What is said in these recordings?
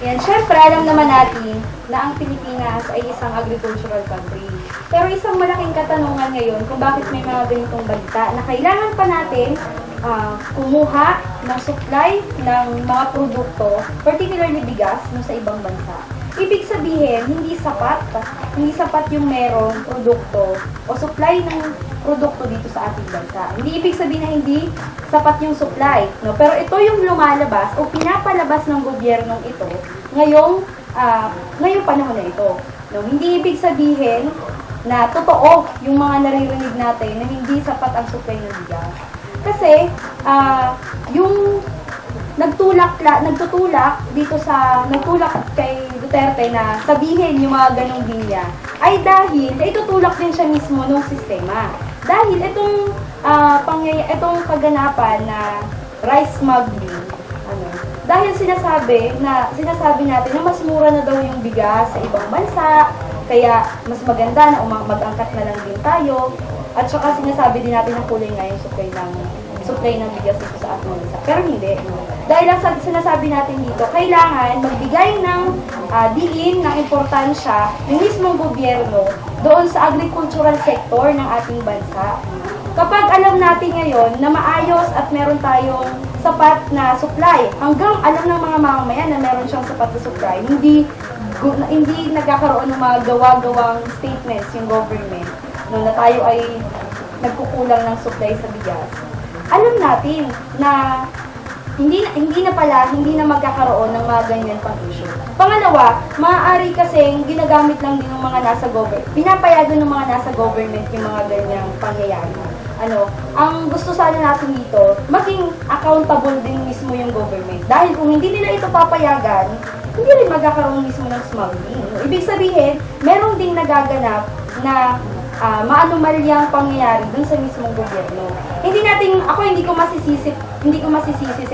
Yan, syempre, alam naman natin na ang Pilipinas ay isang agricultural country. Pero isang malaking katanungan ngayon kung bakit may mga ganitong balita na kailangan pa natin kumuha ng supply ng mga produkto, particularly bigas, no, sa ibang bansa. Ibig sabihin, hindi sapat yung merong produkto o supply ng produkto dito sa ating bansa. Hindi ibig sabihin na hindi sapat yung supply, no? Pero ito yung lumalabas o pinapalabas ng gobyernong ito ngayong panahon na ito. No? Hindi ibig sabihin na totoo yung mga naririnig natin na hindi sapat ang supply ng bigas. Kasi yung nagtulak kay Duterte na sabihin yung mga ganong linya ay dahil itutulak din siya mismo ng sistema. Dahil itong kaganapan na rice smuggling, dahil sinasabi natin na mas mura na daw yung bigas sa ibang bansa, kaya mas maganda na mag-angkat na lang din tayo. At saka sinasabi din natin na kulay nga yung supply ng bigas dito sa ating bansa. Pero hindi. Dahil lang sinasabi natin dito, kailangan magbigay ng diin ng importansya ng mismong gobyerno doon sa agricultural sector ng ating bansa. Kapag alam natin ngayon na maayos at meron tayong sapat na supply, hanggang alam ng mga mamamayan na meron siyang sapat na supply, hindi nagkakaroon ng mga gawa-gawang statements yung government no, na tayo ay nagkukulang ng supply sa bigas. Alam natin na hindi na magkakaroon ng mga ganyan pang issue. Pangalawa, maaari kasing ginagamit lang din ng mga nasa government, pinapayagan ng mga nasa government yung mga ganyang pangyayari. Ang gusto sana natin dito, maging accountable din mismo yung government. Dahil kung hindi nila ito papayagan, hindi rin magkakaroon mismo ng smuggling. Ibig sabihin, meron ding nagaganap na maanumalyang pangyayari dun sa mismong gobyerno. Hindi ko masisisi si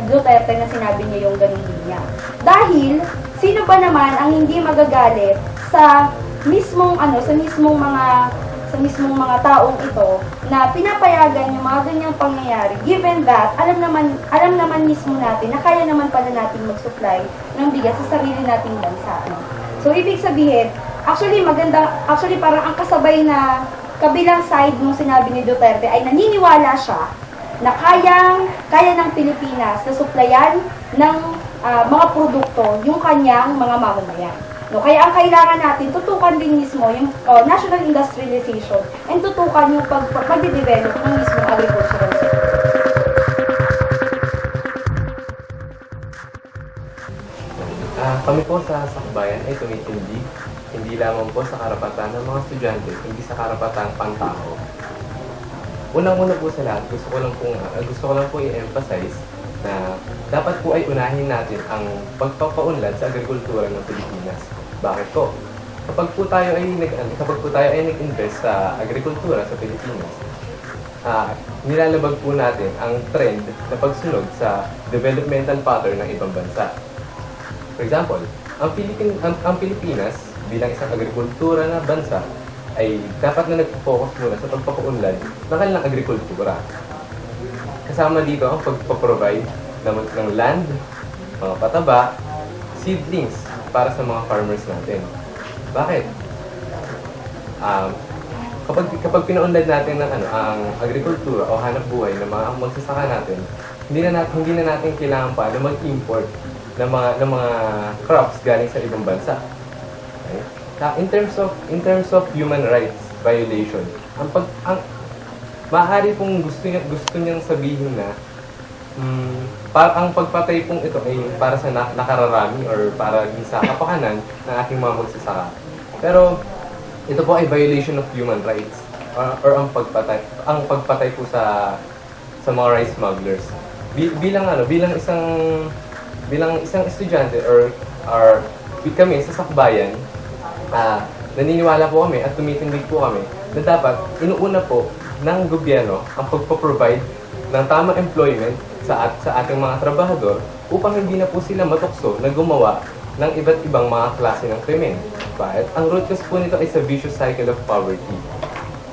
Duterte na sinabi niya yung ganung linya. Dahil sino ba naman ang hindi magagalit sa mismong mga taong ito na pinapayagan yung mga ganyang pangyayari, given that alam naman mismo natin na kaya naman pala natin mag-supply ng bigas sa sarili nating bansa. So ibig sabihin, actually parang ang kasabay na kabilang side nung sinabi ni Duterte ay naniniwala siya na kaya ng Pilipinas na supplyan ng mga produkto yung kanyang mga mamamayan. No, kaya ang kailangan natin, tutukan din mismo yung national industrialization and tutukan yung pag-develop ng mismo agricultural sector. Kami po sa Sakbayan ay tumitindi, hindi lamang po sa karapatan ng mga estudyante, hindi sa karapatang pantao. Unang-una po sa lahat, gusto ko lang po i-emphasize na dapat po ay unahin natin ang pagpapaunlad sa agrikultura ng Pilipinas. Bakit po? Kapag po tayo ay nag-invest sa agrikultura sa Pilipinas, nilalabag po natin ang trend na pagsunod sa developmental pattern ng ibang bansa. For example, ang Pilipinas bilang isang agrikultura na bansa ay dapat na nag-focus muna sa pagpapaunlad ng kanilang agrikultura. Kasama dito ang pagpaprovide ng land, mga pataba, seedlings para sa mga farmers natin. Bakit? Kapag pinaunlad natin ng ang agrikultura o hanap buhay ng mga magsasaka natin, hindi na natin kailangan pa na mag-import ng mga crops galing sa ibang bansa. Okay? In terms of human rights violation, maaari pong gusto niyang sabihin na ang pagpatay pong ito ay para sa nakararami or para sa kapakanan ng ating mga magsasaka. Pero ito po ay violation of human rights or ang pagpatay po sa mga rice smugglers. Bilang isang estudyante or kami sa Sakbayan, naniniwala po kami at tumitindig po kami na dapat inuuna po ng gobyerno ang pagpo-provide ng tamang employment sa ating mga trabahador upang hindi na po sila matukso na gumawa ng iba't ibang mga klase ng krimen. Bakit? Ang root cause po nito ay sa vicious cycle of poverty.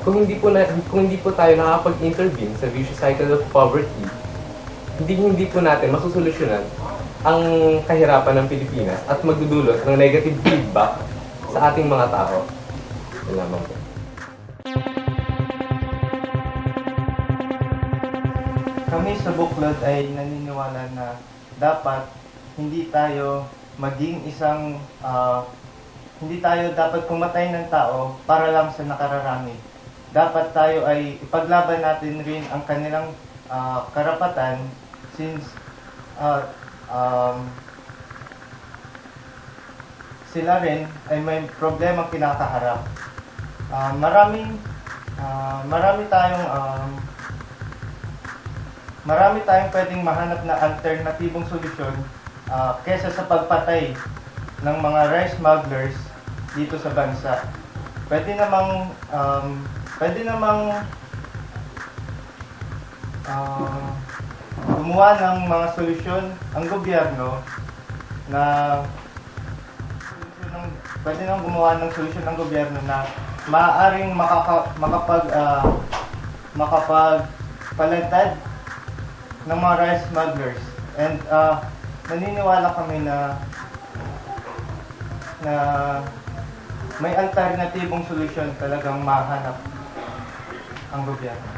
Kung hindi po tayo nakakapag-intervene sa vicious cycle of poverty, hindi po natin masusolusyonan ang kahirapan ng Pilipinas at magdudulot ng negative feedback sa ating mga tao. Yun lamang po. Kami sa Buklod ay naniniwala na dapat hindi tayo maging isang hindi tayo dapat pumatay ng tao para lang sa nakararami. Dapat tayo ay ipaglaban natin rin ang kanilang karapatan since sila rin ay may problemang kinakaharap. Marami tayong pwedeng mahanap na alternatibong solusyon kesa sa pagpatay ng mga rice smugglers dito sa bansa. Pwede namang gumawa ng mga solusyon ang gobyerno na gumawa ng solusyon ng gobyerno na maaaring makapagpalantad ng mga rice smugglers. And naniniwala kami na may alternatibong solusyon talagang mahanap ang gobyerno.